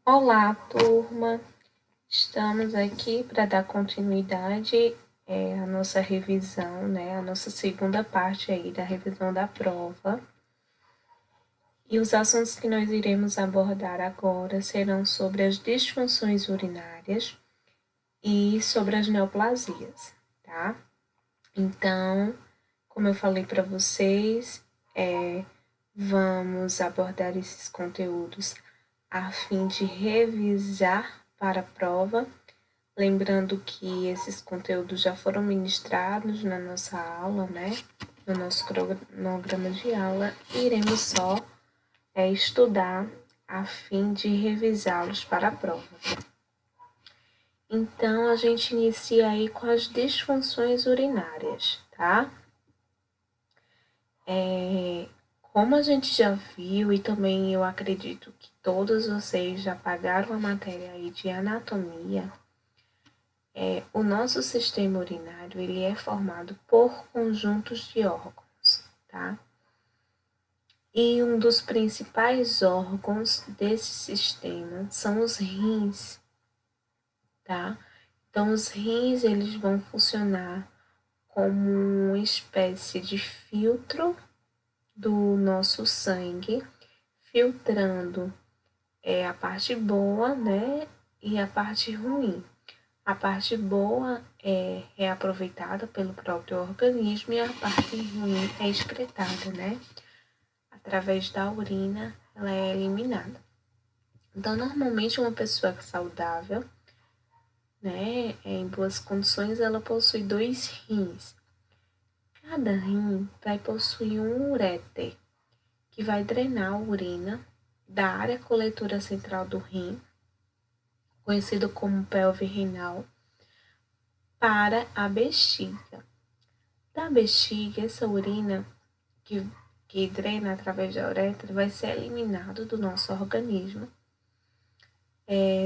Olá, turma! Estamos aqui para dar continuidade à nossa revisão, né? A nossa segunda parte aí da revisão da prova. E os assuntos que nós iremos abordar agora serão sobre as disfunções urinárias e sobre as neoplasias, tá? Então, como eu falei para vocês, vamos abordar esses conteúdos a fim de revisar para a prova. Lembrando que esses conteúdos já foram ministrados na nossa aula, né? No nosso cronograma de aula, iremos só estudar a fim de revisá-los para a prova. Então, a gente inicia aí com as disfunções urinárias, tá? Como a gente já viu, e também eu acredito que todos vocês já pagaram a matéria aí de anatomia, o nosso sistema urinário ele é formado por conjuntos de órgãos, tá? E um dos principais órgãos desse sistema são os rins, tá? Então, os rins eles vão funcionar como uma espécie de filtro do nosso sangue, filtrando a parte boa, né, e a parte ruim. A parte boa é reaproveitada pelo próprio organismo e a parte ruim é excretada, né? Através da urina, ela é eliminada. Então, normalmente, uma pessoa saudável, né, em boas condições, ela possui 2 rins. Cada rim vai possuir um uréter, que vai drenar a urina da área coletora central do rim, conhecido como pelve renal, para a bexiga. Da bexiga, essa urina que drena através da uretra vai ser eliminado do nosso organismo,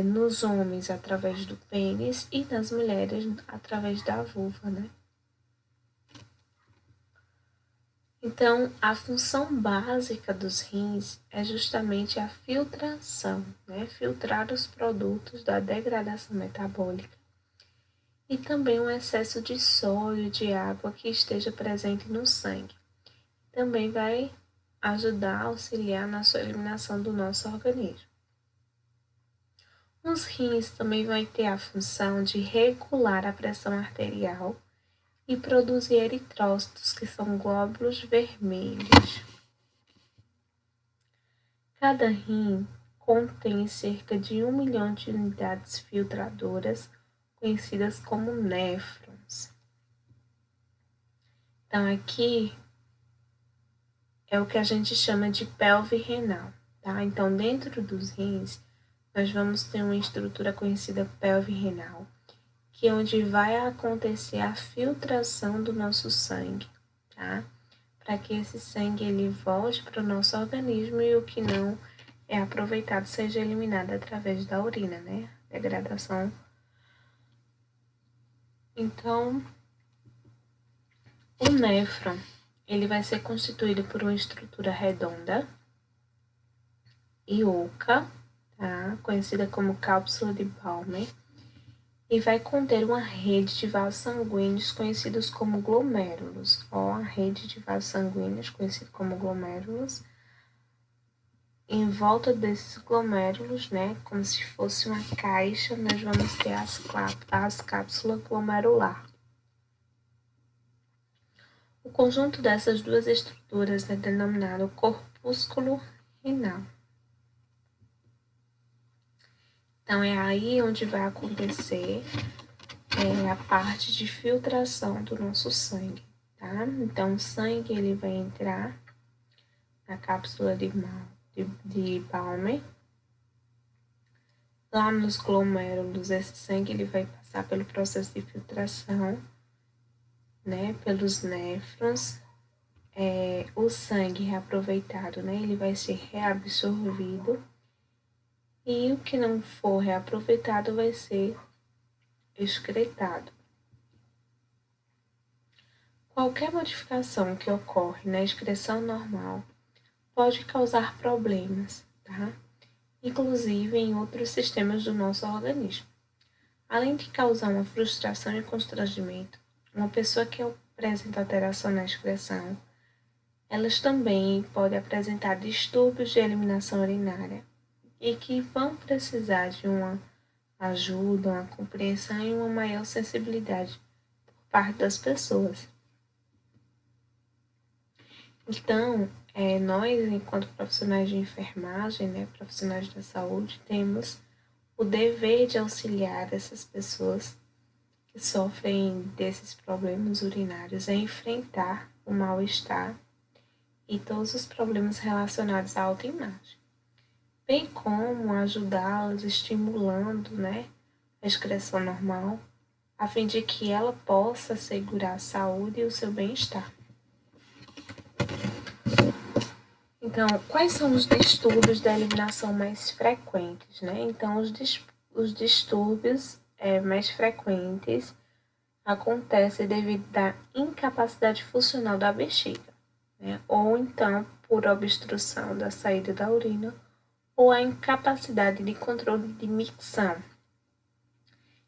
nos homens através do pênis e nas mulheres através da vulva, né? Então, a função básica dos rins é justamente a filtração, né? Filtrar os produtos da degradação metabólica e também um excesso de sódio, de água que esteja presente no sangue. Também vai ajudar a auxiliar na sua eliminação do nosso organismo. Os rins também vão ter a função de regular a pressão arterial e produzir eritrócitos, que são glóbulos vermelhos. Cada rim contém cerca de 1 milhão de unidades filtradoras, conhecidas como néfrons. Então, aqui é o que a gente chama de pelve renal, tá? Então, dentro dos rins, nós vamos ter uma estrutura conhecida pelve renal, que é onde vai acontecer a filtração do nosso sangue, tá? Para que esse sangue ele volte para o nosso organismo e o que não é aproveitado seja eliminado através da urina, né? Degradação. Então, o néfron, ele vai ser constituído por uma estrutura redonda e oca, tá? Conhecida como cápsula de Bowman, e vai conter uma rede de vasos sanguíneos conhecidos como glomérulos. Ó, a rede de vasos sanguíneos, conhecida como glomérulos. Em volta desses glomérulos, né, como se fosse uma caixa, nós vamos ter as cápsulas glomerular. O conjunto dessas duas estruturas é denominado corpúsculo renal. Então, é aí onde vai acontecer a parte de filtração do nosso sangue, tá? Então, o sangue ele vai entrar na cápsula de Bowman. Lá nos glomérulos, esse sangue ele vai passar pelo processo de filtração, né? Pelos néfrons. O sangue reaproveitado, né? Ele vai ser reabsorvido. E o que não for reaproveitado vai ser excretado. Qualquer modificação que ocorre na excreção normal pode causar problemas, tá? inclusive em outros sistemas do nosso organismo. Além de causar uma frustração e constrangimento, uma pessoa que apresenta alteração na excreção, elas também podem apresentar distúrbios de eliminação urinária e que vão precisar de uma ajuda, uma compreensão e uma maior sensibilidade por parte das pessoas. Então, nós, enquanto profissionais de enfermagem, profissionais da saúde, temos o dever de auxiliar essas pessoas que sofrem desses problemas urinários a enfrentar o mal-estar e todos os problemas relacionados à autoimagem, bem como ajudá-las estimulando, a excreção normal, a fim de que ela possa assegurar a saúde e o seu bem-estar. Então, quais são os distúrbios da eliminação mais frequentes, Então, os distúrbios mais frequentes acontecem devido à incapacidade funcional da bexiga, ou então por obstrução da saída da urina, ou a incapacidade de controle de micção.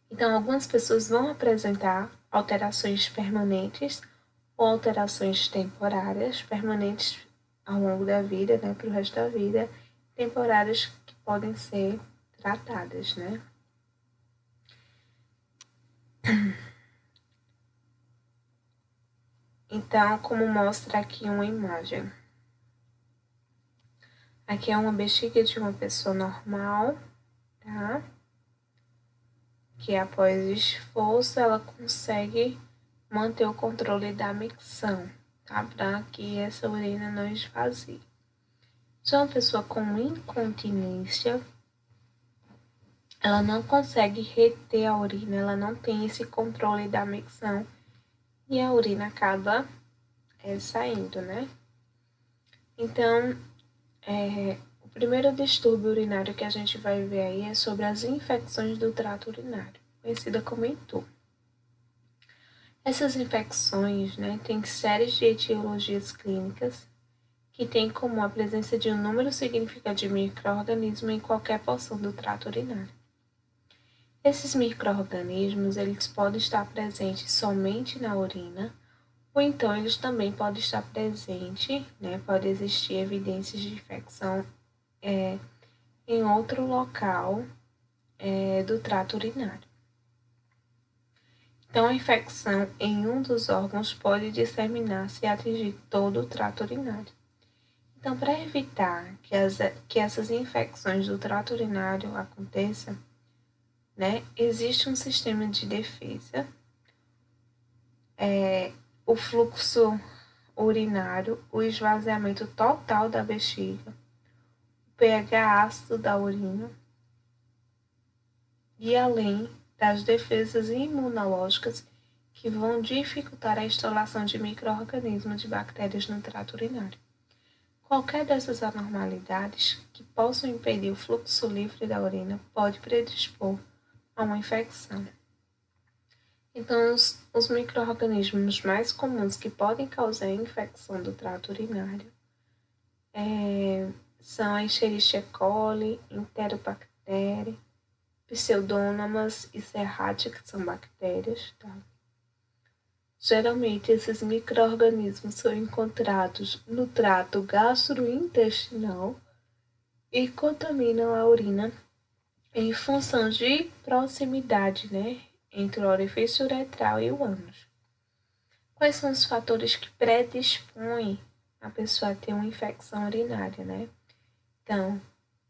Então, algumas pessoas vão apresentar alterações permanentes ou alterações temporárias, permanentes ao longo da vida, para o resto da vida, temporárias que podem ser tratadas, Então, como mostra aqui uma imagem. Aqui é uma bexiga de uma pessoa normal, tá? Que após esforço ela consegue manter o controle da micção, tá? Para que essa urina não esvazie. Se uma pessoa com incontinência, ela não consegue reter a urina, ela não tem esse controle da micção e a urina acaba saindo, Então, o primeiro distúrbio urinário que a gente vai ver aí é sobre as infecções do trato urinário, conhecida como ENTU. Essas infecções, têm séries de etiologias clínicas que têm como a presença de um número significativo de micro-organismos em qualquer porção do trato urinário. Esses micro-organismos, eles podem estar presentes somente na urina, ou então eles também podem estar presentes, pode existir evidências de infecção em outro local do trato urinário. Então, a infecção em um dos órgãos pode disseminar-se e atingir todo o trato urinário. Então, para evitar que essas infecções do trato urinário aconteçam, existe um sistema de defesa, o fluxo urinário, o esvaziamento total da bexiga, o pH ácido da urina e além das defesas imunológicas que vão dificultar a instalação de micro-organismos de bactérias no trato urinário. Qualquer dessas anormalidades que possam impedir o fluxo livre da urina pode predispor a uma infecção. Então, os micro-organismos mais comuns que podem causar infecção do trato urinário são a Escherichia coli, Enterobacter, Pseudomonas e Serratia, que são bactérias, tá? Geralmente, esses micro-organismos são encontrados no trato gastrointestinal e contaminam a urina em função de proximidade, entre o orifício uretral e o ânus. Quais são os fatores que predispõem a pessoa a ter uma infecção urinária, Então,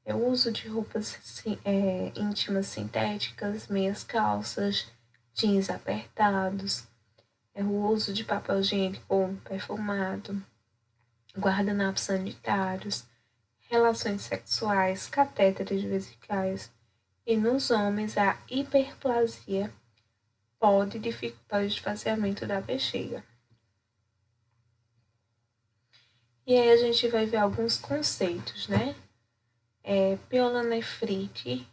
é o uso de roupas íntimas sintéticas, meias calças, jeans apertados, é o uso de papel higiênico perfumado, guardanapos sanitários, relações sexuais, catéteres vesicais e nos homens a hiperplasia pode dificultar o esvaziamento da bexiga. E aí a gente vai ver alguns conceitos, Pielonefrite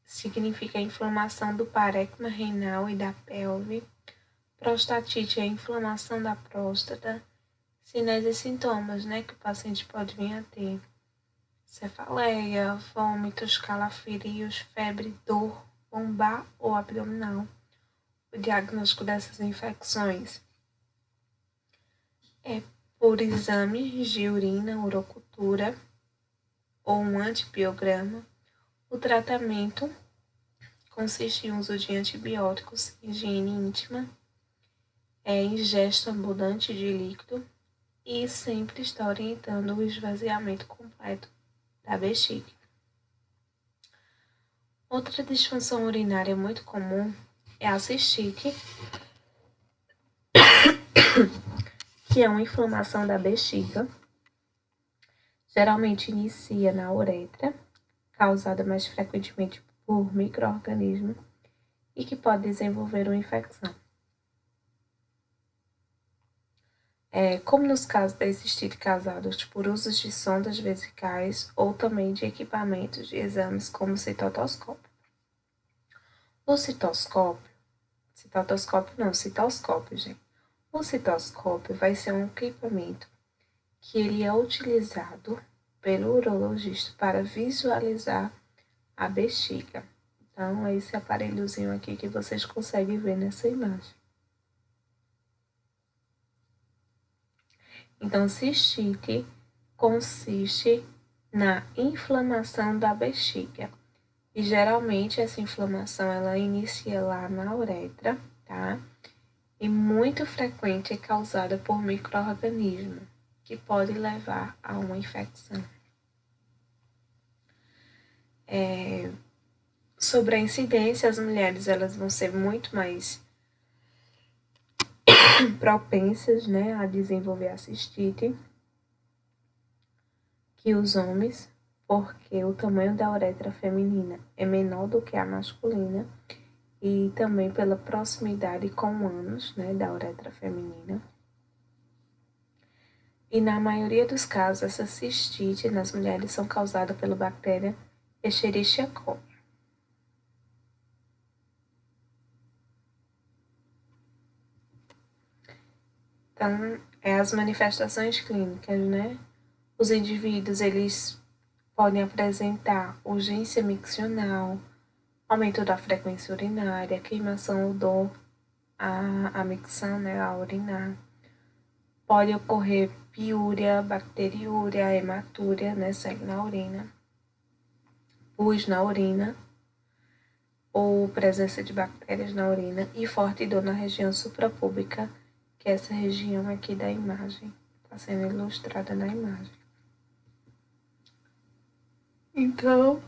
significa inflamação do parênquima renal e da pelve. Prostatite é a inflamação da próstata. Sinais e sintomas, que o paciente pode vir a ter. cefaleia, vômitos, calafrios, febre, dor lombar ou abdominal. O diagnóstico dessas infecções é por exames de urina, urocultura ou um antibiograma. O tratamento consiste em uso de antibióticos, higiene íntima, ingesta abundante de líquido e sempre está orientando o esvaziamento completo da bexiga. Outra disfunção urinária muito comum é a cistite, que é uma inflamação da bexiga. Geralmente inicia na uretra, causada mais frequentemente por micro-organismos e que pode desenvolver uma infecção. Como nos casos da cistite causados por usos de sondas vesicais ou também de equipamentos de exames como o citoscópio. O citoscópio, gente. O citoscópio vai ser um equipamento que ele é utilizado pelo urologista para visualizar a bexiga. Então, é esse aparelhozinho aqui que vocês conseguem ver nessa imagem. Então, cistite consiste na inflamação da bexiga. E geralmente essa inflamação ela inicia lá na uretra, tá? E muito frequente é causada por micro-organismos, que pode levar a uma infecção. Sobre a incidência, as mulheres elas vão ser muito mais propensas, né, a desenvolver a cistite que os homens, porque o tamanho da uretra feminina é menor do que a masculina e também pela proximidade com o ânus, né, da uretra feminina. E na maioria dos casos, essa cistite nas mulheres são causadas pela bactéria Escherichia coli. Então, as manifestações clínicas, né? Os indivíduos, eles podem apresentar urgência miccional, aumento da frequência urinária, queimação ou dor, a micção, né, a urinar. Pode ocorrer piúria, bacteriúria, hematúria, né, sangue na urina, pus na urina, ou presença de bactérias na urina e forte dor na região suprapúbica, que é essa região aqui da imagem, está sendo ilustrada na imagem. Então,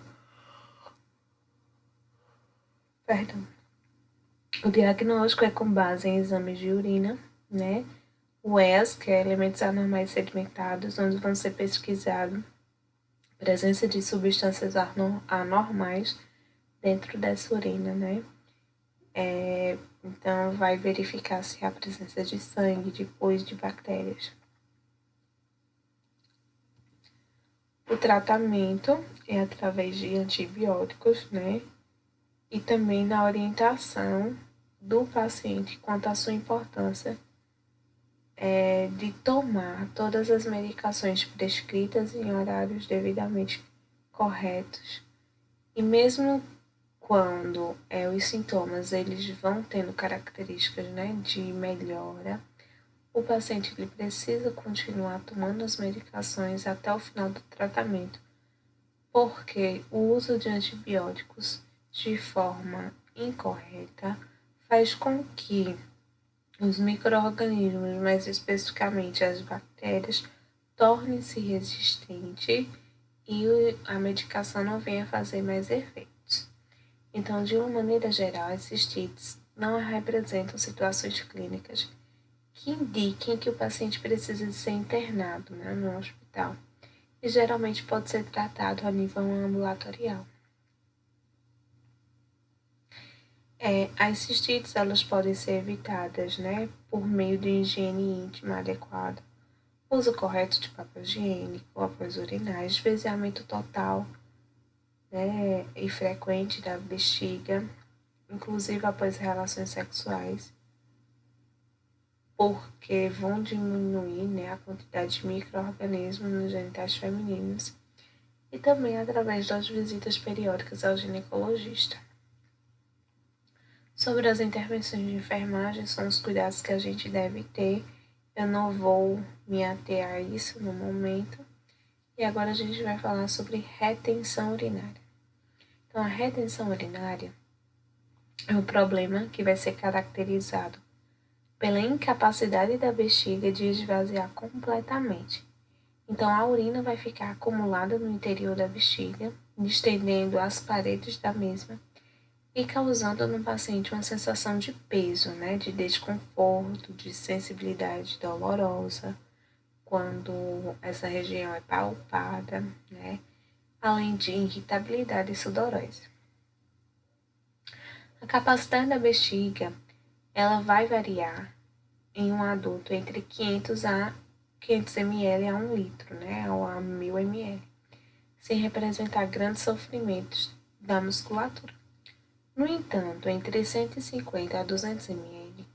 o diagnóstico é com base em exames de urina, né? O ES, que é elementos anormais sedimentados, onde vão ser pesquisados a presença de substâncias anormais dentro dessa urina, né? Então, vai verificar se há presença de sangue, de pus, de bactérias. O tratamento é através de antibióticos, né? E também na orientação do paciente quanto à sua importância de tomar todas as medicações prescritas em horários devidamente corretos. E mesmo quando os sintomas eles vão tendo características, né, de melhora, o paciente ele precisa continuar tomando as medicações até o final do tratamento, porque o uso de antibióticos de forma incorreta faz com que os micro-organismos, mais especificamente as bactérias, tornem-se resistentes e a medicação não venha fazer mais efeitos. Então, de uma maneira geral, as cistites não representam situações clínicas que indiquem que o paciente precisa de ser internado, né, no hospital, e geralmente pode ser tratado a nível ambulatorial. As cistites elas podem ser evitadas, né, por meio de higiene íntima adequada, uso correto de papel higiênico após urinar, esvaziamento total, né, e frequente da bexiga, inclusive após relações sexuais, porque vão diminuir, né, a quantidade de micro-organismos nos genitais femininos. e também através das visitas periódicas ao ginecologista. Sobre as intervenções de enfermagem, são os cuidados que a gente deve ter. Eu não vou me ater a isso no momento. E agora a gente vai falar sobre retenção urinária. Então, a retenção urinária é um problema que vai ser caracterizado pela incapacidade da bexiga de esvaziar completamente. Então, a urina vai ficar acumulada no interior da bexiga, estendendo as paredes da mesma e causando no paciente uma sensação de peso, né, de desconforto, de sensibilidade dolorosa, quando essa região é palpada, né, além de irritabilidade e sudorese. A capacidade da bexiga, ela vai variar em um adulto entre 500 a 500 ml a 1 litro, né, ou a 1000 ml, sem representar grandes sofrimentos da musculatura. No entanto, entre 150 a 200 ml,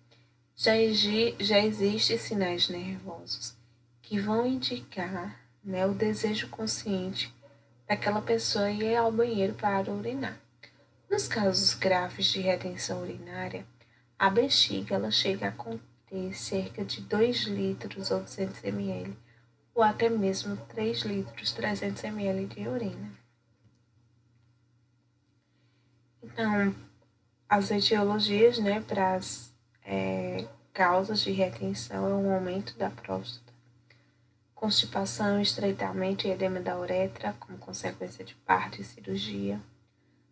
já existem sinais nervosos que vão indicar, né, o desejo consciente daquela pessoa ir ao banheiro para urinar. Nos casos graves de retenção urinária, a bexiga ela chega a conter cerca de 2 litros ou 200 ml, ou até mesmo 3 litros 300 ml de urina. Então, as etiologias, né, para as causas de retenção é um aumento da próstata, constipação, estreitamento e edema da uretra, como consequência de parto e cirurgia,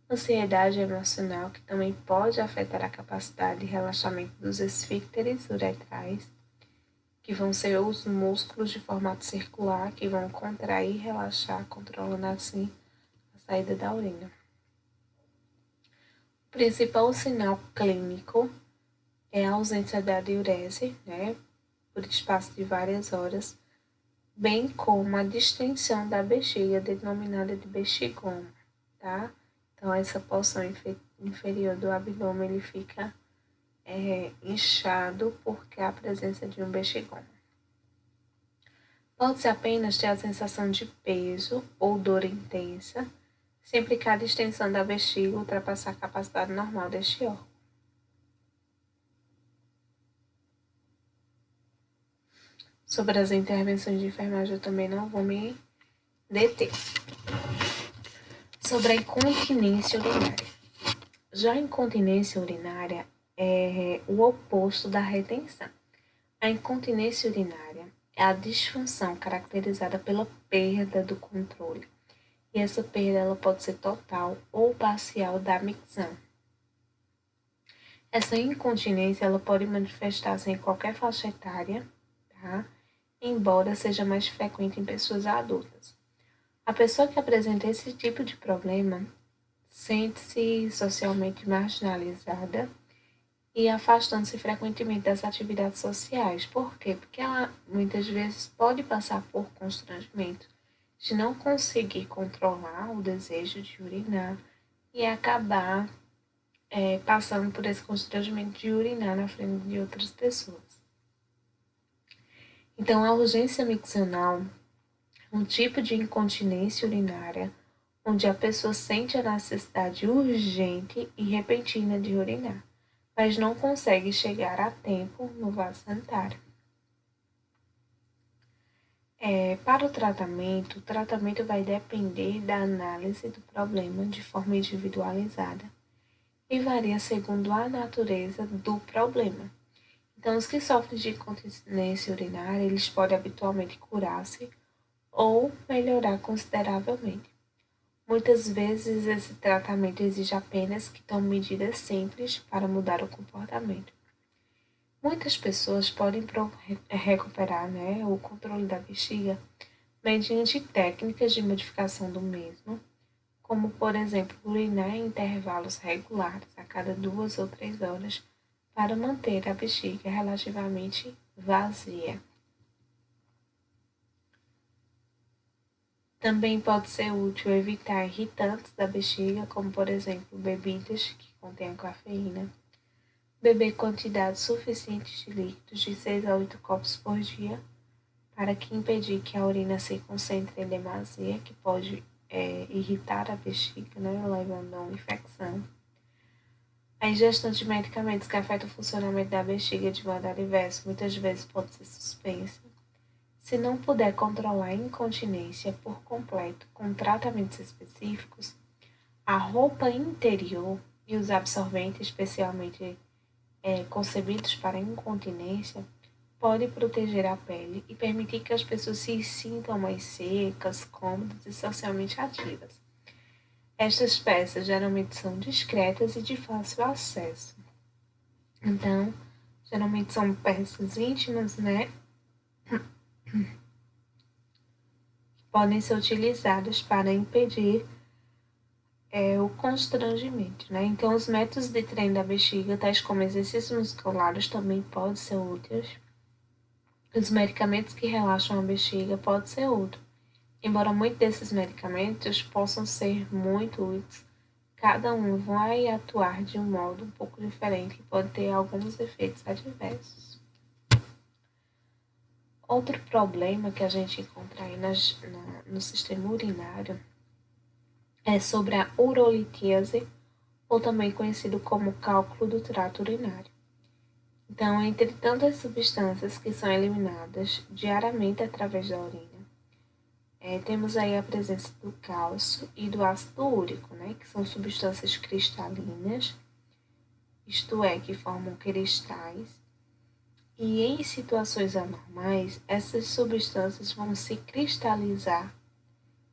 ansiedade emocional, que também pode afetar a capacidade de relaxamento dos esfíncteres uretrais, que vão ser os músculos de formato circular que vão contrair e relaxar, controlando assim a saída da urina. O principal sinal clínico é a ausência da diurese, né, por espaço de várias horas, bem como a distensão da bexiga, denominada de bexigoma, tá? Então, essa porção inferior do abdômen ele fica inchado porque há a presença de um bexigoma. Pode-se apenas ter a sensação de peso ou dor intensa, sempre que a distensão da bexiga ultrapassar a capacidade normal deste órgão. Sobre as intervenções de enfermagem eu também não vou me deter. Sobre a incontinência urinária. Já a incontinência urinária é o oposto da retenção. A incontinência urinária é a disfunção caracterizada pela perda do controle. E essa perda ela pode ser total ou parcial da micção. Essa incontinência ela pode manifestar-se em qualquer faixa etária, tá? Embora seja mais frequente em pessoas adultas. A pessoa que apresenta esse tipo de problema sente-se socialmente marginalizada e afastando-se frequentemente das atividades sociais. Por quê? Porque ela muitas vezes pode passar por constrangimento de não conseguir controlar o desejo de urinar e acabar passando por esse constrangimento de urinar na frente de outras pessoas. Então, a urgência miccional é um tipo de incontinência urinária onde a pessoa sente a necessidade urgente e repentina de urinar, mas não consegue chegar a tempo no vaso sanitário. Para o tratamento vai depender da análise do problema de forma individualizada e varia segundo a natureza do problema. Então, os que sofrem de incontinência urinária, eles podem habitualmente curar-se ou melhorar consideravelmente. Muitas vezes esse tratamento exige apenas que tome medidas simples para mudar o comportamento. Muitas pessoas podem recuperar, né, o controle da bexiga mediante técnicas de modificação do mesmo, como, por exemplo, urinar em intervalos regulares a cada 2 ou 3 horas para manter a bexiga relativamente vazia. Também pode ser útil evitar irritantes da bexiga, como, por exemplo, bebidas que contêm cafeína. Beber quantidades suficientes de líquidos de 6 a 8 copos por dia, para que impedir que a urina se concentre em demasia, que pode irritar a bexiga, né, levando a uma infecção. A ingestão de medicamentos que afetam o funcionamento da bexiga de modo adverso muitas vezes pode ser suspensa. Se não puder controlar a incontinência por completo com tratamentos específicos, a roupa interior e os absorventes, especialmente concebidos para incontinência, podem proteger a pele e permitir que as pessoas se sintam mais secas, cômodas e socialmente ativas. Estas peças geralmente são discretas e de fácil acesso. Então, geralmente são peças íntimas, né? Que podem ser utilizadas para impedir o constrangimento, né? Então, os métodos de treino da bexiga, tais como exercícios musculares, também podem ser úteis. Os medicamentos que relaxam a bexiga podem ser úteis. Embora muitos desses medicamentos possam ser muito úteis, cada um vai atuar de um modo um pouco diferente e pode ter alguns efeitos adversos. Outro problema que a gente encontra aí no sistema urinário é sobre a urolitíase, ou também conhecido como cálculo do trato urinário. Então, entre tantas substâncias que são eliminadas diariamente através da urina, temos aí a presença do cálcio e do ácido úrico, né, que são substâncias cristalinas, isto é, que formam cristais, e em situações anormais, essas substâncias vão se cristalizar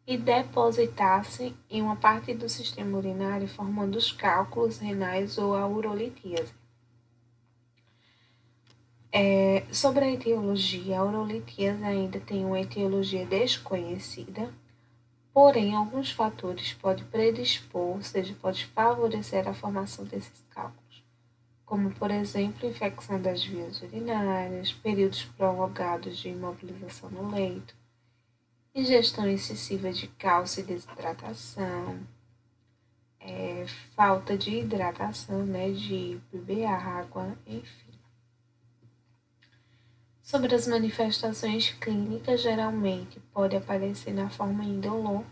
e depositar-se em uma parte do sistema urinário, formando os cálculos renais ou a urolitíase. Sobre a etiologia, a urolitíase ainda tem uma etiologia desconhecida, porém, alguns fatores podem predispor, ou seja, pode favorecer a formação desses cálculos, como, por exemplo, infecção das vias urinárias, períodos prolongados de imobilização no leito, ingestão excessiva de cálcio e desidratação, falta de hidratação, né, de beber água, enfim. Sobre as manifestações clínicas, geralmente pode aparecer na forma indolor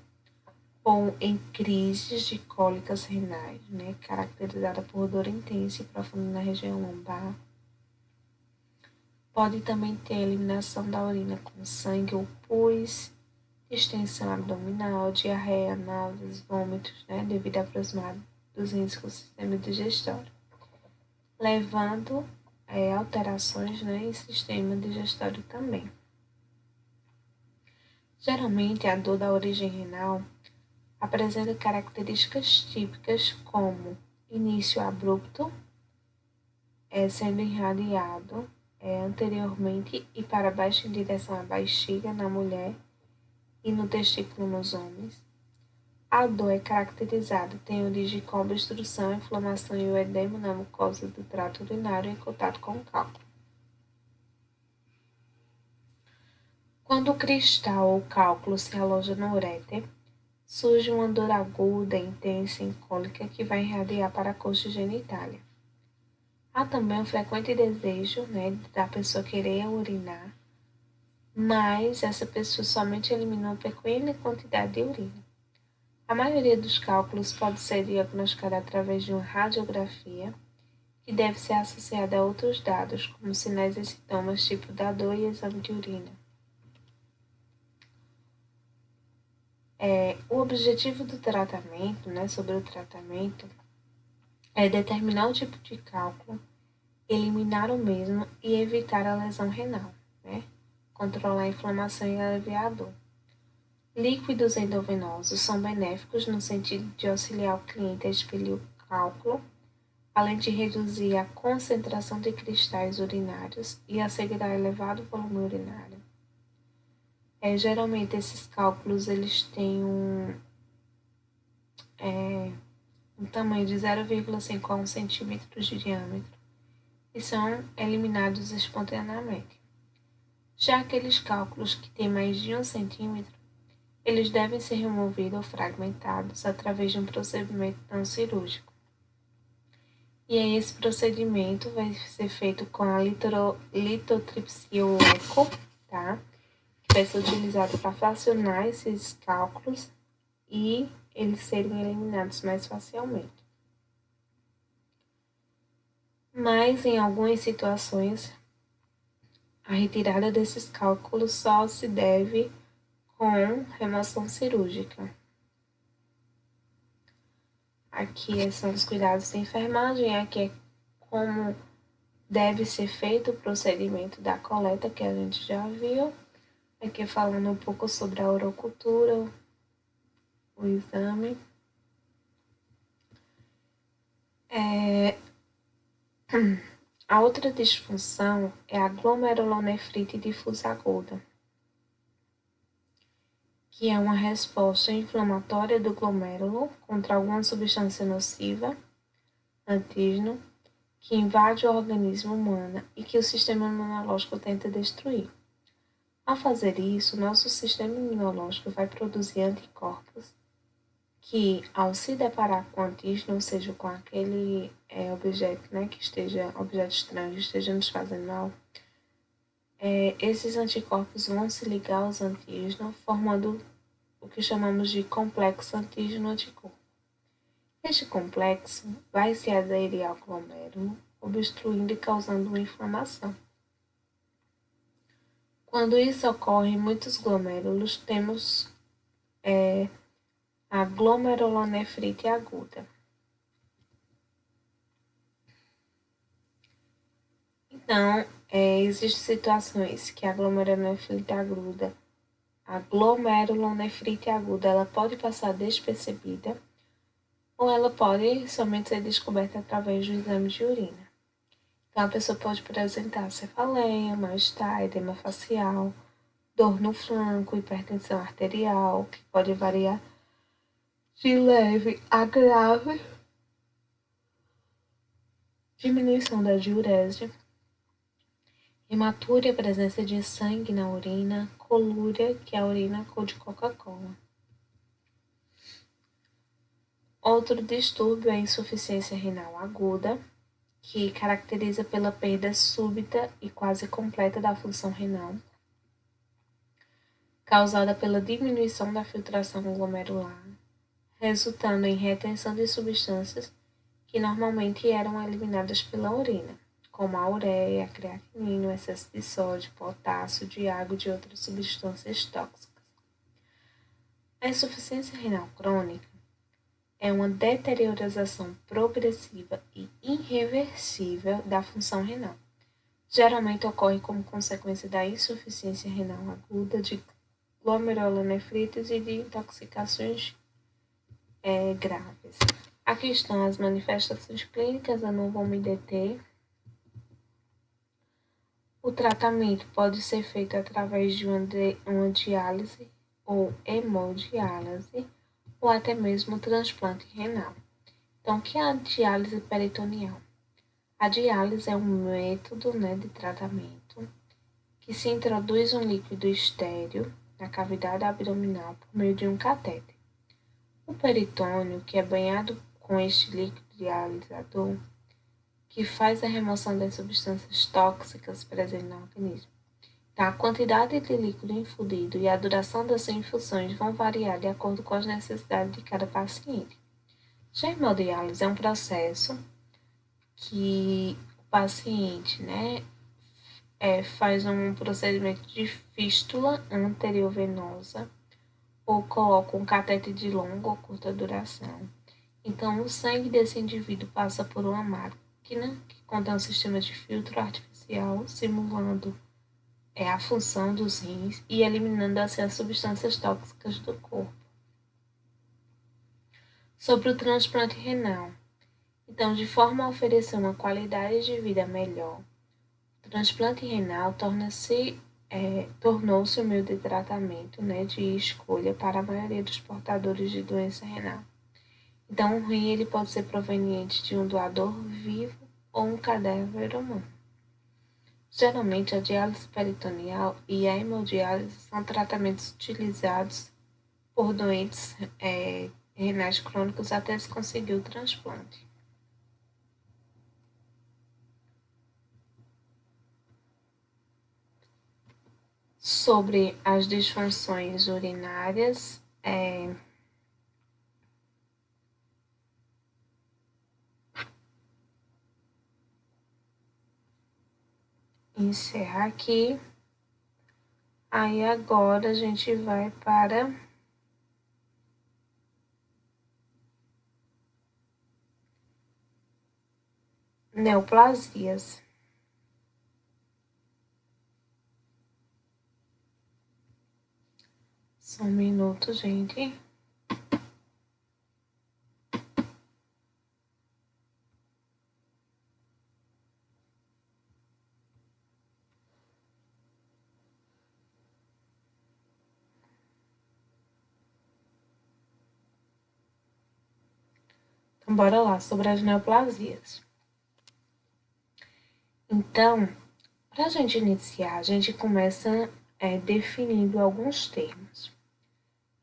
ou em crises de cólicas renais, né, caracterizada por dor intensa e profunda na região lombar. Pode também ter eliminação da urina com sangue ou pus, distensão abdominal, diarreia, náuseas, vômitos, né, devido à proximidade dos rins com o sistema digestório, levando alterações, né, em sistema digestório também. Geralmente, a dor da origem renal apresenta características típicas como início abrupto, sendo irradiado anteriormente e para baixo em direção à bexiga na mulher e no testículo nos homens. A dor é caracterizada, tem origem com obstrução, inflamação e o edema na mucosa do trato urinário em contato com o cálculo. Quando o cristal ou cálculo se aloja no uréter, surge uma dor aguda, intensa e cólica que vai irradiar para a coxa genitália. Há também um frequente desejo, né, da pessoa querer urinar, mas essa pessoa somente elimina uma pequena quantidade de urina. A maioria dos cálculos pode ser diagnosticada através de uma radiografia, que deve ser associada a outros dados, como sinais e sintomas tipo da dor e exame de urina. O objetivo do tratamento, né, sobre o tratamento, é determinar o tipo de cálculo, eliminar o mesmo e evitar a lesão renal, né, controlar a inflamação e aliviar a dor. Líquidos endovenosos são benéficos no sentido de auxiliar o cliente a expelir o cálculo, além de reduzir a concentração de cristais urinários e assegurar elevado volume urinário. Geralmente esses cálculos eles têm um tamanho de 0,5 a 1 centímetro de diâmetro e são eliminados espontaneamente. Já aqueles cálculos que têm mais de 1 centímetro, eles devem ser removidos ou fragmentados através de um procedimento não cirúrgico. E aí esse procedimento vai ser feito com a litotripsia ou eco, tá? Que vai ser utilizado para fracionar esses cálculos e eles serem eliminados mais facilmente. Mas, em algumas situações, a retirada desses cálculos só se deve com remoção cirúrgica. Aqui são os cuidados de enfermagem, aqui é como deve ser feito o procedimento da coleta, que a gente já viu. Aqui falando um pouco sobre a urocultura, o exame. A outra disfunção é a glomerulonefrite difusa aguda, que é uma resposta inflamatória do glomérulo contra alguma substância nociva, antígeno, que invade o organismo humano e que o sistema imunológico tenta destruir. Ao fazer isso, nosso sistema imunológico vai produzir anticorpos que, ao se deparar com o antígeno, ou seja, com aquele objeto, objeto estranho que esteja nos fazendo mal, esses anticorpos vão se ligar aos antígenos, formando o que chamamos de complexo antígeno-anticorpo. Este complexo vai se aderir ao glomérulo, obstruindo e causando uma inflamação. Quando isso ocorre em muitos glomérulos, temos a glomerulonefrite aguda. Então, existem situações que a glomerulonefrite aguda, ela pode passar despercebida ou ela pode somente ser descoberta através do exame de urina. Então, a pessoa pode apresentar cefaleia, mal-estar, edema facial, dor no flanco, hipertensão arterial, que pode variar de leve a grave, diminuição da diurese, hematúria, presença de sangue na urina, colúria, que é a urina cor de Coca-Cola. Outro distúrbio é a insuficiência renal aguda, que caracteriza pela perda súbita e quase completa da função renal, causada pela diminuição da filtração glomerular, resultando em retenção de substâncias que normalmente eram eliminadas pela urina, como a ureia, a creatinina, o excesso de sódio, potássio, de água e de outras substâncias tóxicas. A insuficiência renal crônica é uma deteriorização progressiva e irreversível da função renal. Geralmente ocorre como consequência da insuficiência renal aguda, de glomerulonefrites e de intoxicações graves. Aqui estão as manifestações clínicas, eu não vou me deter. O tratamento pode ser feito através de uma diálise ou hemodiálise ou até mesmo transplante renal. Então, o que é a diálise peritoneal? A diálise é um método de tratamento que se introduz um líquido estéril na cavidade abdominal por meio de um catéter. O peritônio, que é banhado com este líquido dialisador, que faz a remoção das substâncias tóxicas presentes no organismo. Então, a quantidade de líquido infundido e a duração das infusões vão variar de acordo com as necessidades de cada paciente. Já a hemodiálise é um processo que o paciente faz um procedimento de fístula anterior-venosa ou coloca um catéter de longa ou curta duração. Então, o sangue desse indivíduo passa por uma máquina que contém um sistema de filtro artificial, simulando a função dos rins e eliminando assim as substâncias tóxicas do corpo. Sobre o transplante renal. Então, de forma a oferecer uma qualidade de vida melhor, o transplante renal tornou-se o meio de tratamento de escolha para a maioria dos portadores de doença renal. Então, o rim ele pode ser proveniente de um doador vivo ou um cadáver humano. Geralmente, a diálise peritoneal e a hemodiálise são tratamentos utilizados por doentes renais crônicos até se conseguir o transplante. Sobre as disfunções urinárias, encerrar aqui. Aí agora a gente vai para neoplasias. Só um minuto, gente. Então, bora lá, sobre as neoplasias. Então, para a gente iniciar, a gente começa definindo alguns termos.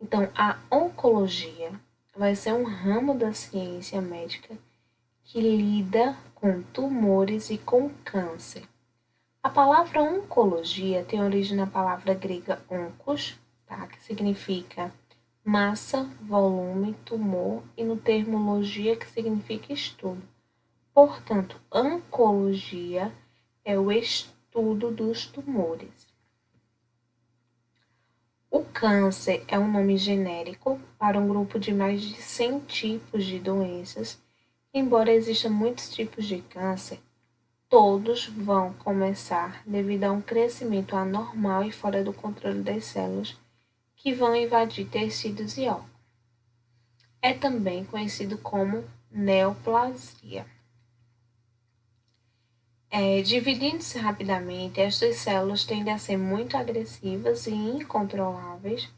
Então, a oncologia vai ser um ramo da ciência médica que lida com tumores e com câncer. A palavra oncologia tem origem na palavra grega oncos, tá? Que significa massa, volume, tumor, e no termo logia, que significa estudo. Portanto, oncologia é o estudo dos tumores. O câncer é um nome genérico para um grupo de mais de 100 tipos de doenças. Embora existam muitos tipos de câncer, todos vão começar devido a um crescimento anormal e fora do controle das células que vão invadir tecidos e órgãos. É também conhecido como neoplasia. Dividindo-se rapidamente, estas células tendem a ser muito agressivas e incontroláveis,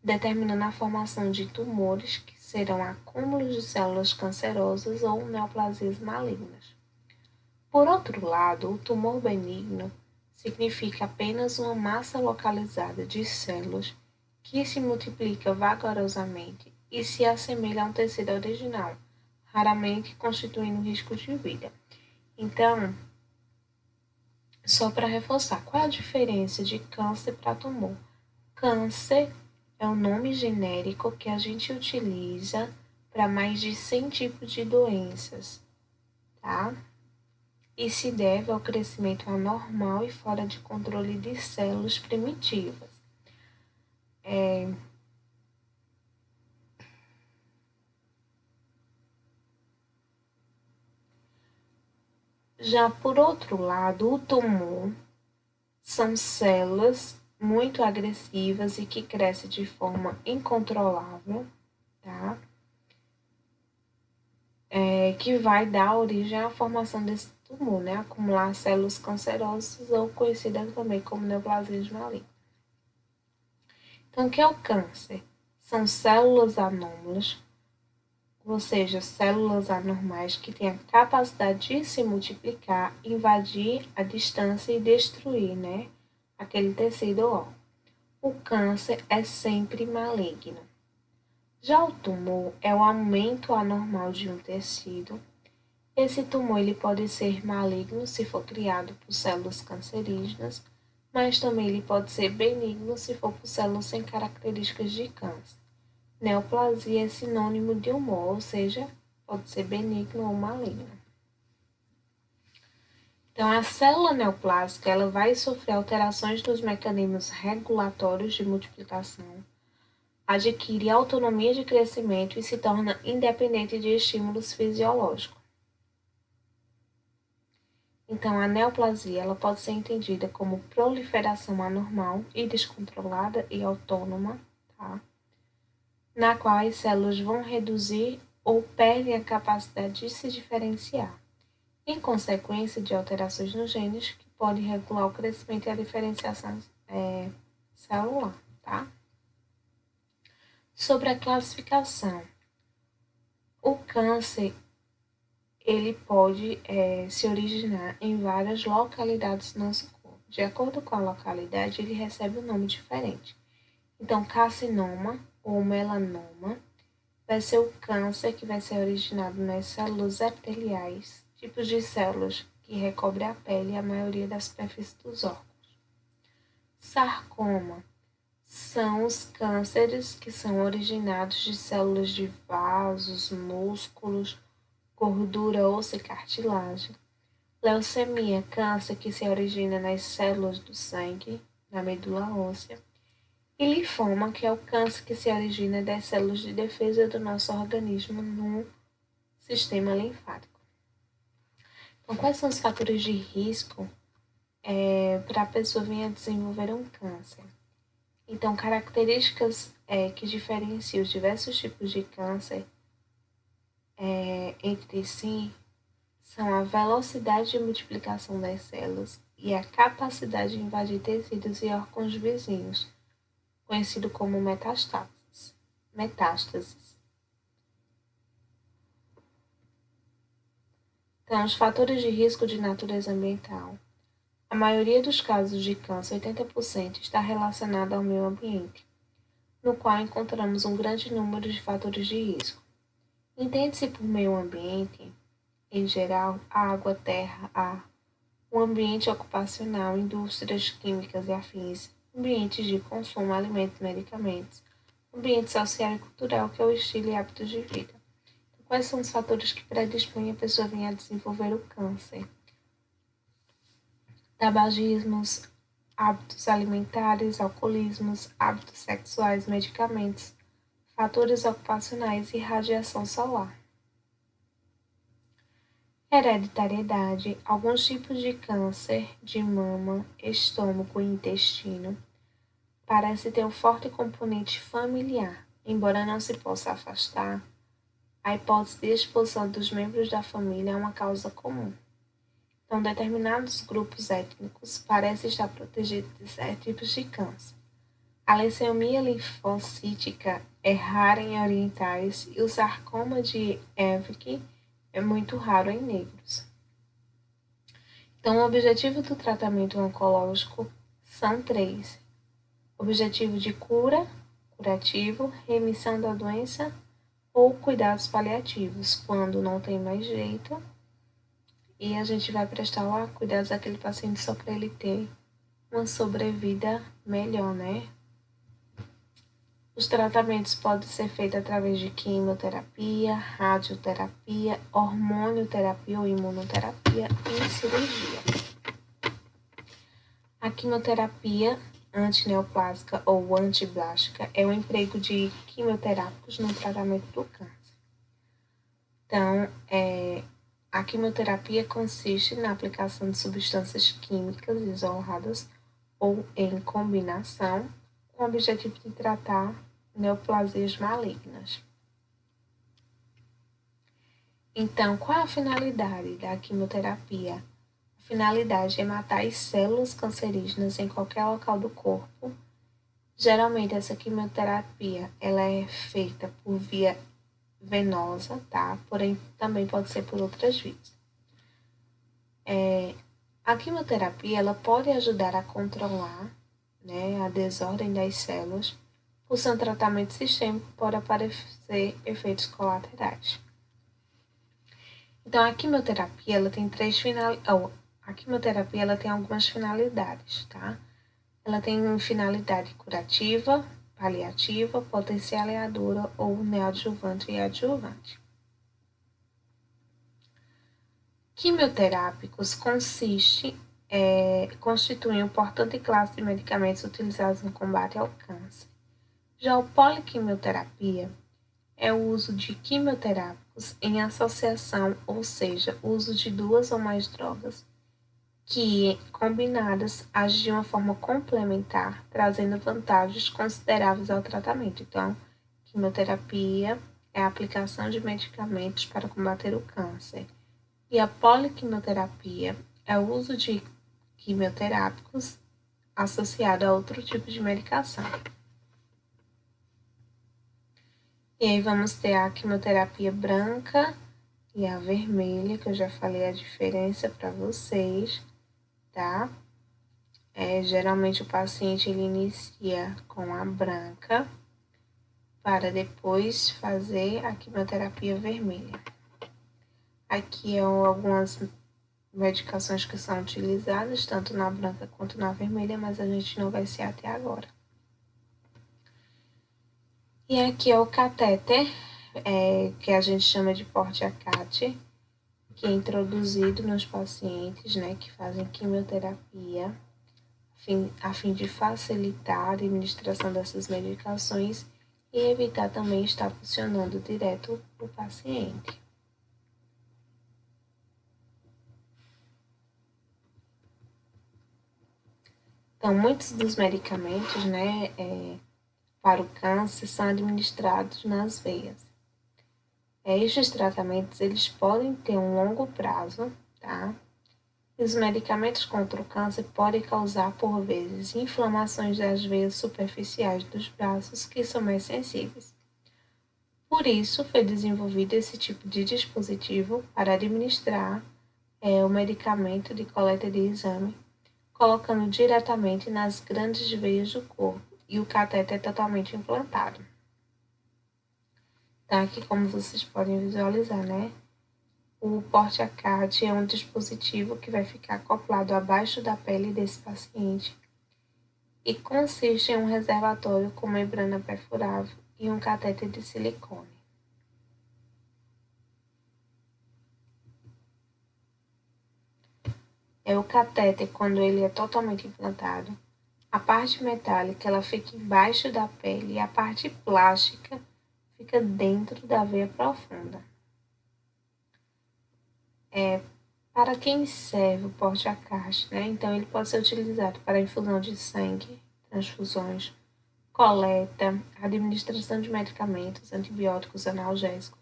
determinando a formação de tumores que serão acúmulos de células cancerosas ou neoplasias malignas. Por outro lado, o tumor benigno significa apenas uma massa localizada de células que se multiplica vagarosamente e se assemelha a um tecido original, raramente constituindo risco de vida. Então, só para reforçar, qual é a diferença de câncer para tumor? Câncer é o nome genérico que a gente utiliza para mais de 100 tipos de doenças, tá? E se deve ao crescimento anormal e fora de controle de células primitivas. Já por outro lado, o tumor são células muito agressivas e que crescem de forma incontrolável, tá? Que vai dar origem à formação desse tumor, né? Acumular células cancerosas ou conhecidas também como neoplasias malignas. Então, o que é o câncer? São células anômalas, ou seja, células anormais que têm a capacidade de se multiplicar, invadir a distância e destruir, né, aquele tecido ou órgão. O câncer é sempre maligno. Já o tumor é o aumento anormal de um tecido. Esse tumor ele pode ser maligno se for criado por células cancerígenas, mas também ele pode ser benigno se for por células sem características de câncer. Neoplasia é sinônimo de humor, ou seja, pode ser benigno ou maligno. Então, a célula neoplásica ela vai sofrer alterações nos mecanismos regulatórios de multiplicação, adquire autonomia de crescimento e se torna independente de estímulos fisiológicos. Então, a neoplasia ela pode ser entendida como proliferação anormal e descontrolada e autônoma, tá? Na qual as células vão reduzir ou perdem a capacidade de se diferenciar, em consequência de alterações nos genes que podem regular o crescimento e a diferenciação celular, tá? Sobre a classificação, o câncer ele pode se originar em várias localidades do nosso corpo. De acordo com a localidade, ele recebe um nome diferente. Então, carcinoma ou melanoma vai ser o câncer que vai ser originado nas células epiteliais, tipos de células que recobrem a pele e a maioria da superfície dos órgãos. Sarcoma são os cânceres que são originados de células de vasos, músculos, gordura óssea e cartilagem. Leucemia, câncer que se origina nas células do sangue, na medula óssea. E linfoma, que é o câncer que se origina das células de defesa do nosso organismo no sistema linfático. Então, quais são os fatores de risco para a pessoa vir a desenvolver um câncer? Então, características que diferenciam os diversos tipos de câncer entre si são a velocidade de multiplicação das células e a capacidade de invadir tecidos e órgãos vizinhos, conhecido como metástases. Então, os fatores de risco de natureza ambiental. A maioria dos casos de câncer, 80%, está relacionada ao meio ambiente, no qual encontramos um grande número de fatores de risco. Entende-se por meio ambiente, em geral, a água, terra, ar, o ambiente ocupacional, indústrias químicas e afins, ambientes de consumo, alimentos, medicamentos, ambiente social e cultural, que é o estilo e hábitos de vida. Então, quais são os fatores que predispõem a pessoa a vir a desenvolver o câncer? Tabagismos, hábitos alimentares, alcoolismos, hábitos sexuais, medicamentos, fatores ocupacionais e radiação solar. Hereditariedade. Alguns tipos de câncer de mama, estômago e intestino parecem ter um forte componente familiar, embora não se possa afastar a hipótese de exposição dos membros da família a uma causa comum. Então, determinados grupos étnicos parecem estar protegidos de certos tipos de câncer. A leucemia linfocítica é rara em orientais e o sarcoma de Ewing é muito raro em negros. Então, o objetivo do tratamento oncológico são 3. Objetivo de cura, curativo, remissão da doença ou cuidados paliativos, quando não tem mais jeito e a gente vai prestar cuidados àquele paciente só para ele ter uma sobrevida melhor, né? Os tratamentos podem ser feitos através de quimioterapia, radioterapia, hormonioterapia ou imunoterapia e cirurgia. A quimioterapia antineoplásica ou antiblástica é o emprego de quimioterápicos no tratamento do câncer. Então, a quimioterapia consiste na aplicação de substâncias químicas isoladas ou em combinação com o objetivo de tratar neoplasias malignas. Então, qual a finalidade da quimioterapia? A finalidade é matar as células cancerígenas em qualquer local do corpo. Geralmente, essa quimioterapia ela é feita por via venosa, tá? Porém, também pode ser por outras vias. A quimioterapia ela pode ajudar a controlar, né, a desordem das células. Por ser um tratamento sistêmico, pode aparecer efeitos colaterais. Então, a quimioterapia ela tem a quimioterapia ela tem algumas finalidades, tá? Ela tem finalidade curativa, paliativa, potencializadora ou neoadjuvante e adjuvante. Quimioterápicos constituem uma importante classe de medicamentos utilizados no combate ao câncer. Já a poliquimioterapia é o uso de quimioterápicos em associação, ou seja, o uso de 2 ou mais drogas que, combinadas, agem de uma forma complementar, trazendo vantagens consideráveis ao tratamento. Então, quimioterapia é a aplicação de medicamentos para combater o câncer. E a poliquimioterapia é o uso de quimioterápicos associado a outro tipo de medicação. E aí vamos ter a quimioterapia branca e a vermelha, que eu já falei a diferença para vocês, tá? Geralmente o paciente ele inicia com a branca para depois fazer a quimioterapia vermelha. Aqui algumas medicações que são utilizadas, tanto na branca quanto na vermelha, mas a gente não vai se ater agora. E aqui é o catéter, que a gente chama de porte-acate, que é introduzido nos pacientes, né, que fazem quimioterapia, a fim de facilitar a administração dessas medicações e evitar também estar funcionando direto para o paciente. Então, muitos dos medicamentos, né, para o câncer são administrados nas veias. Estes tratamentos, eles podem ter um longo prazo, tá? E os medicamentos contra o câncer podem causar, por vezes, inflamações das veias superficiais dos braços, que são mais sensíveis. Por isso, foi desenvolvido esse tipo de dispositivo para administrar o medicamento de coleta de exame, colocando diretamente nas grandes veias do corpo, e o cateter é totalmente implantado. Então, aqui como vocês podem visualizar, né? O porte-acate é um dispositivo que vai ficar acoplado abaixo da pele desse paciente e consiste em um reservatório com membrana perfurável e um catéter de silicone. O catéter, quando ele é totalmente implantado, a parte metálica ela fica embaixo da pele e a parte plástica fica dentro da veia profunda. Para quem serve o porte-acate, né? Então ele pode ser utilizado para infusão de sangue, transfusões, coleta, administração de medicamentos, antibióticos, analgésicos,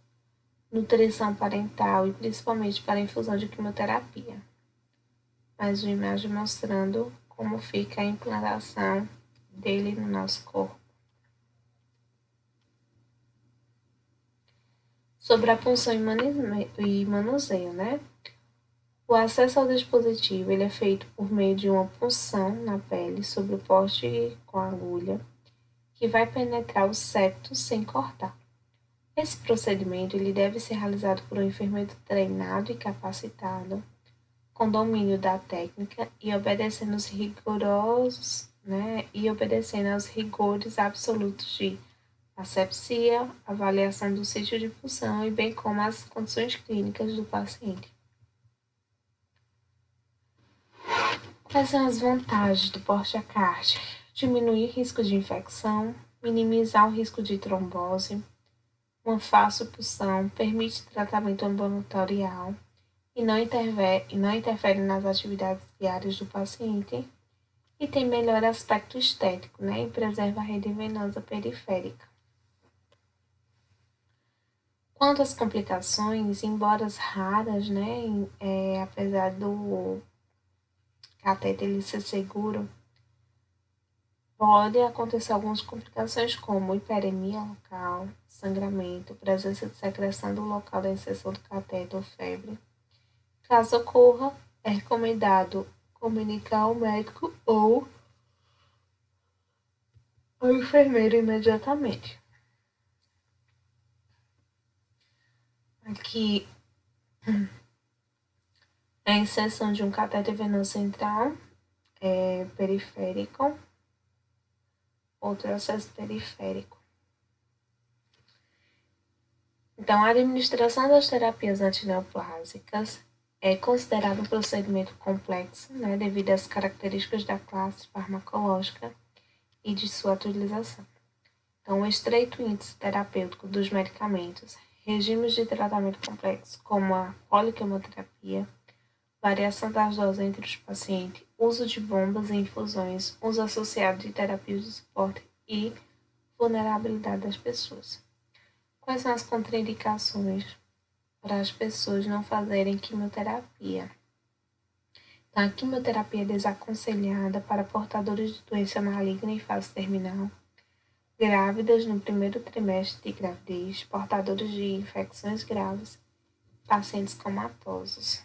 nutrição parental e principalmente para infusão de quimioterapia. Mais uma imagem mostrando como fica a implantação dele no nosso corpo. Sobre a punção e manuseio, né? O acesso ao dispositivo ele é feito por meio de uma punção na pele sobre o poste com agulha, que vai penetrar o septo sem cortar. Esse procedimento ele deve ser realizado por um enfermeiro treinado e capacitado, com domínio da técnica e obedecendo os rigorosos, né, e obedecendo aos rigores absolutos de asepsia, avaliação do sítio de punção e bem como as condições clínicas do paciente. Quais são as vantagens do porte-acate? Diminuir risco de infecção, minimizar o risco de trombose, uma fácil punção, permite tratamento ambulatorial e não interfere nas atividades diárias do paciente e tem melhor aspecto estético, né? E preserva a rede venosa periférica. Quanto às complicações, embora raras, né? Apesar do catéter ele ser seguro, pode acontecer algumas complicações como hiperemia local, sangramento, presença de secreção do local da inserção do catéter ou febre. Caso ocorra, é recomendado comunicar ao médico ou ao enfermeiro imediatamente. Aqui é a inserção de um catéter venoso central periférico, outro acesso periférico. Então, a administração das terapias antineoplásicas é considerado um procedimento complexo, né, devido às características da classe farmacológica e de sua utilização. Então, o estreito índice terapêutico dos medicamentos, regimes de tratamento complexo, como a poliquimioterapia, variação das doses entre os pacientes, uso de bombas e infusões, uso associado de terapias de suporte e vulnerabilidade das pessoas. Quais são as contraindicações para as pessoas não fazerem quimioterapia? Então, a quimioterapia é desaconselhada para portadores de doença maligna em fase terminal, grávidas no primeiro trimestre de gravidez, portadores de infecções graves, pacientes comatosos.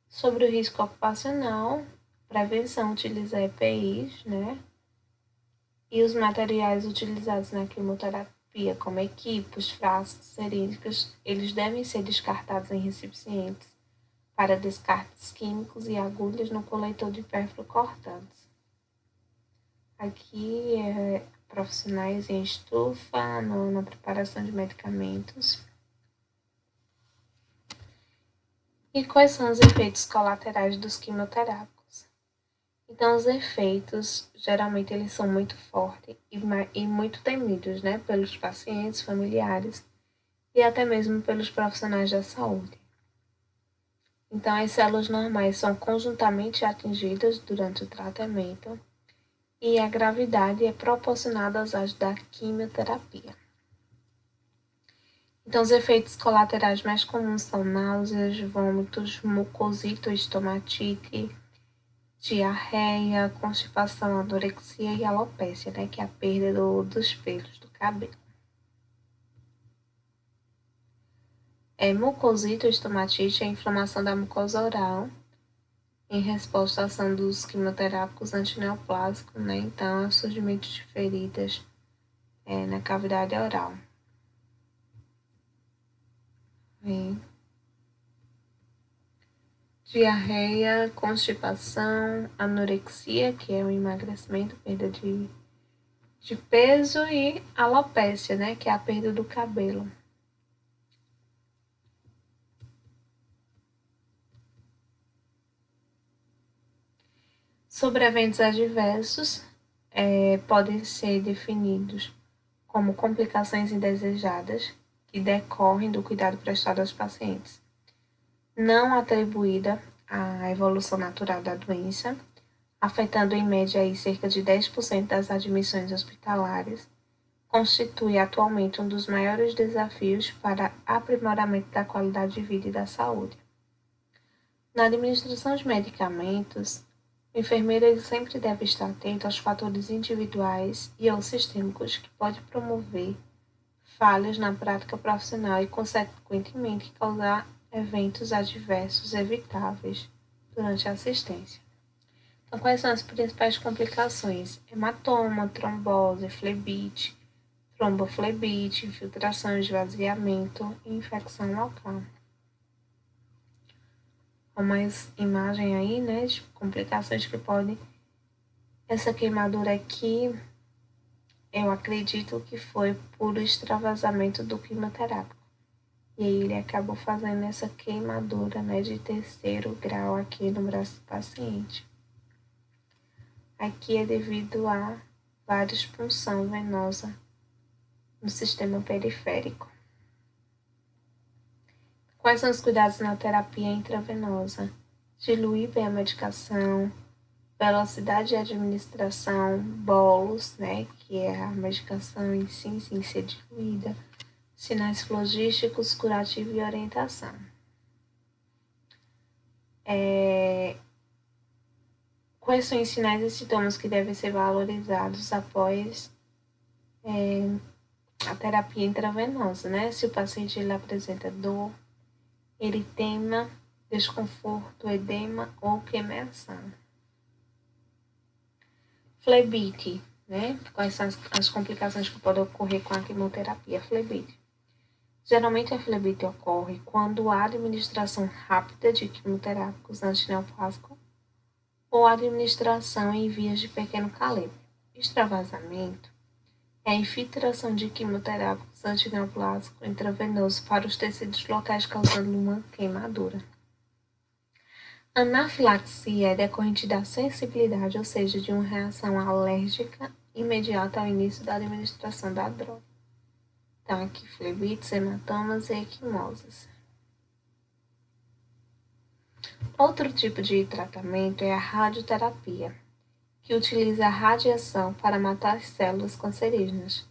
Sobre o risco ocupacional, prevenção utiliza EPIs, né? E os materiais utilizados na quimioterapia, como equipos, frascos, seringas, eles devem ser descartados em recipientes para descartes químicos e agulhas no coletor de pérfuro cortantes. Aqui profissionais em estufa, na preparação de medicamentos. E quais são os efeitos colaterais dos quimioterápicos? Então, os efeitos, geralmente, eles são muito fortes e muito temidos, né, pelos pacientes, familiares e até mesmo pelos profissionais da saúde. Então, as células normais são conjuntamente atingidas durante o tratamento e a gravidade é proporcionada aos ágios da quimioterapia. Então, os efeitos colaterais mais comuns são náuseas, vômitos, mucosite ou estomatite, diarreia, constipação, anorexia e alopécia, né, que é a perda dos pelos do cabelo. Mucosite ou estomatite é a inflamação da mucosa oral em resposta à ação dos quimioterápicos antineoplásicos, né, então é o surgimento de feridas na cavidade oral. Diarreia, constipação, anorexia, que é o emagrecimento, perda de peso, e alopécia, né, que é a perda do cabelo. Sobre eventos adversos, podem ser definidos como complicações indesejadas que decorrem do cuidado prestado aos pacientes, não atribuída à evolução natural da doença, afetando em média aí cerca de 10% das admissões hospitalares, constitui atualmente um dos maiores desafios para aprimoramento da qualidade de vida e da saúde. Na administração de medicamentos, o enfermeiro sempre deve estar atento aos fatores individuais e aos sistêmicos que podem promover falhas na prática profissional e, consequentemente, causar eventos adversos evitáveis durante a assistência. Então, quais são as principais complicações? Hematoma, trombose, flebite, tromboflebite, infiltração, esvaziamento e infecção local. Há mais imagem aí, né, de complicações que podem. Essa queimadura aqui, eu acredito que foi por extravasamento do quimioterápico. E aí ele acabou fazendo essa queimadura, né, de 3º grau aqui no braço do paciente. Aqui é devido a vasopunção venosa no sistema periférico. Quais são os cuidados na terapia intravenosa? Diluir bem a medicação, velocidade de administração, bolos, né, que é a medicação em si, sem ser diluída, sinais logísticos, curativo e orientação. Quais são os sinais e sintomas que devem ser valorizados após a terapia intravenosa, né? Se o paciente ele apresenta dor, eritema, desconforto, edema ou queimação. Flebite, né? Quais são as complicações que podem ocorrer com a quimioterapia? Flebite. Geralmente a flebite ocorre quando há administração rápida de quimioterápicos antineoplásicos ou administração em vias de pequeno calibre. Extravasamento é a infiltração de quimioterápicos antineoplásicos intravenosos para os tecidos locais, causando uma queimadura. Anafilaxia é decorrente da sensibilidade, ou seja, de uma reação alérgica imediata ao início da administração da droga. Então, aqui, flebites, hematomas e equimoses. Outro tipo de tratamento é a radioterapia, que utiliza a radiação para matar as células cancerígenas.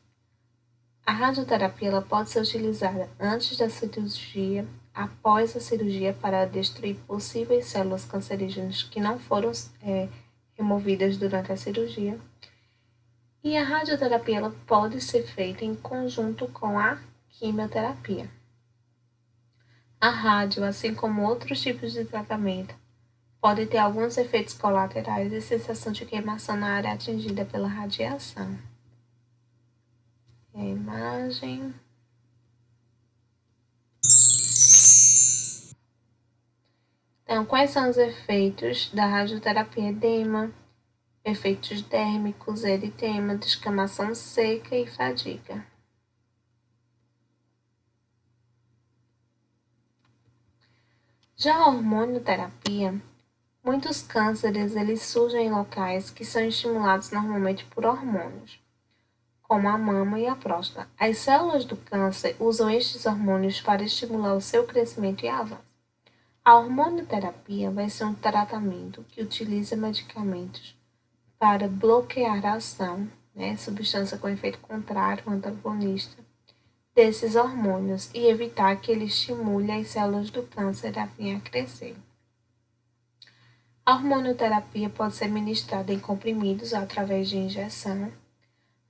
A radioterapia ela pode ser utilizada antes da cirurgia, após a cirurgia para destruir possíveis células cancerígenas que não foram removidas durante a cirurgia. E a radioterapia ela pode ser feita em conjunto com a quimioterapia. A rádio, assim como outros tipos de tratamento, pode ter alguns efeitos colaterais e sensação de queimação na área atingida pela radiação. A imagem. Então, quais são os efeitos da radioterapia? Edema, efeitos dérmicos, eritema, descamação seca e fadiga. Já a hormonioterapia, muitos cânceres eles surgem em locais que são estimulados normalmente por hormônios, como a mama e a próstata. As células do câncer usam estes hormônios para estimular o seu crescimento e avanço. A hormonioterapia vai ser um tratamento que utiliza medicamentos para bloquear a ação, substância com efeito contrário, antagonista, desses hormônios e evitar que ele estimule as células do câncer a vir a crescer. A hormonioterapia pode ser ministrada em comprimidos através de injeção.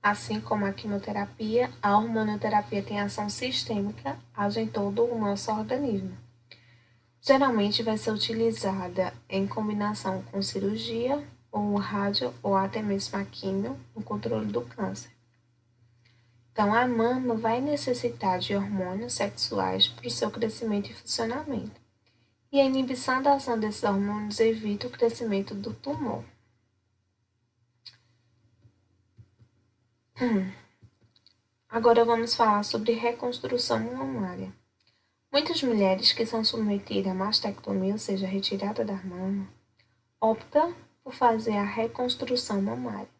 Assim como a quimioterapia, a hormonioterapia tem ação sistêmica, age em todo o nosso organismo. Geralmente vai ser utilizada em combinação com cirurgia, ou rádio, ou até mesmo a quimio, no controle do câncer. Então, a mama vai necessitar de hormônios sexuais para o seu crescimento e funcionamento. E a inibição da ação desses hormônios evita o crescimento do tumor. Agora vamos falar sobre reconstrução mamária. Muitas mulheres que são submetidas a mastectomia, ou seja, retirada da mama, optam por fazer a reconstrução mamária.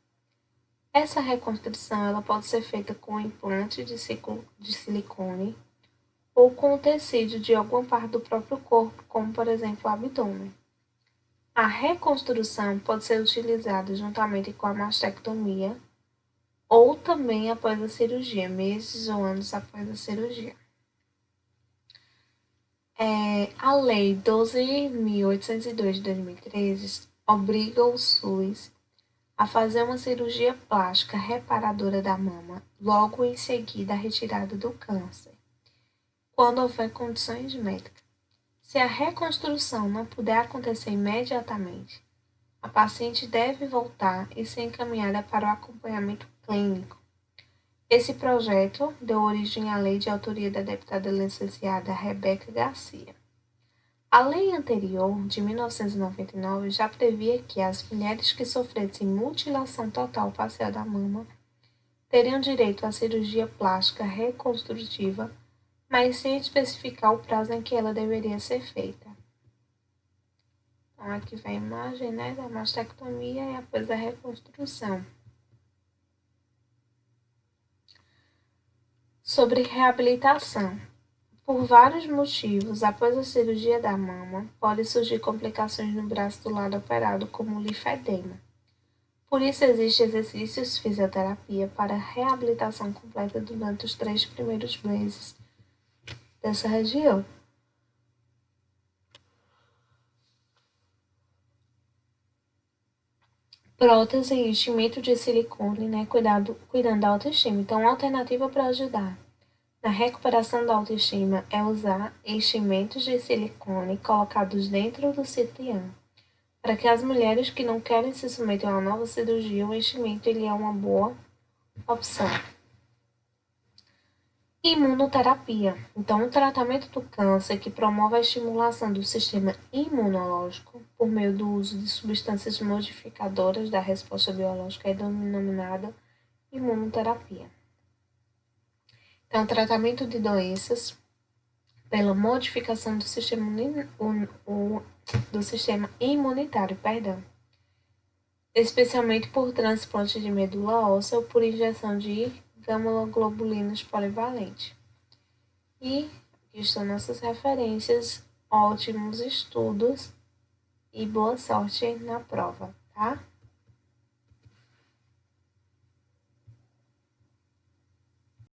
Essa reconstrução ela pode ser feita com implante de silicone ou com o tecido de alguma parte do próprio corpo, como por exemplo o abdômen. A reconstrução pode ser utilizada juntamente com a mastectomia ou também após a cirurgia, meses ou anos após a cirurgia. A Lei 12.802 de 2013 obriga o SUS a fazer uma cirurgia plástica reparadora da mama logo em seguida à retirada do câncer, quando houver condições médicas. Se a reconstrução não puder acontecer imediatamente, a paciente deve voltar e ser encaminhada para o acompanhamento clínico. Esse projeto deu origem à lei de autoria da deputada licenciada Rebeca Garcia. A lei anterior, de 1999, já previa que as mulheres que sofressem mutilação total parcial da mama teriam direito à cirurgia plástica reconstrutiva, mas sem especificar o prazo em que ela deveria ser feita. Então, aqui vem a imagem da mastectomia e após a reconstrução. Sobre reabilitação. Por vários motivos, após a cirurgia da mama, podem surgir complicações no braço do lado operado, como linfedema. Por isso, existem exercícios fisioterapia para reabilitação completa durante os 3 primeiros meses dessa região. Prótese e enchimento de silicone, cuidando da autoestima. Então, uma alternativa para ajudar na recuperação da autoestima é usar enchimentos de silicone colocados dentro do sutiã. Para que as mulheres que não querem se submeter a uma nova cirurgia, o enchimento ele é uma boa opção. Imunoterapia. Então, o tratamento do câncer que promove a estimulação do sistema imunológico por meio do uso de substâncias modificadoras da resposta biológica é denominada imunoterapia. Então, o tratamento de doenças pela modificação do sistema imunitário, especialmente por transplante de medula óssea ou por injeção de gamma-globulinas polivalente. E aqui estão nossas referências, ótimos estudos e boa sorte na prova, tá?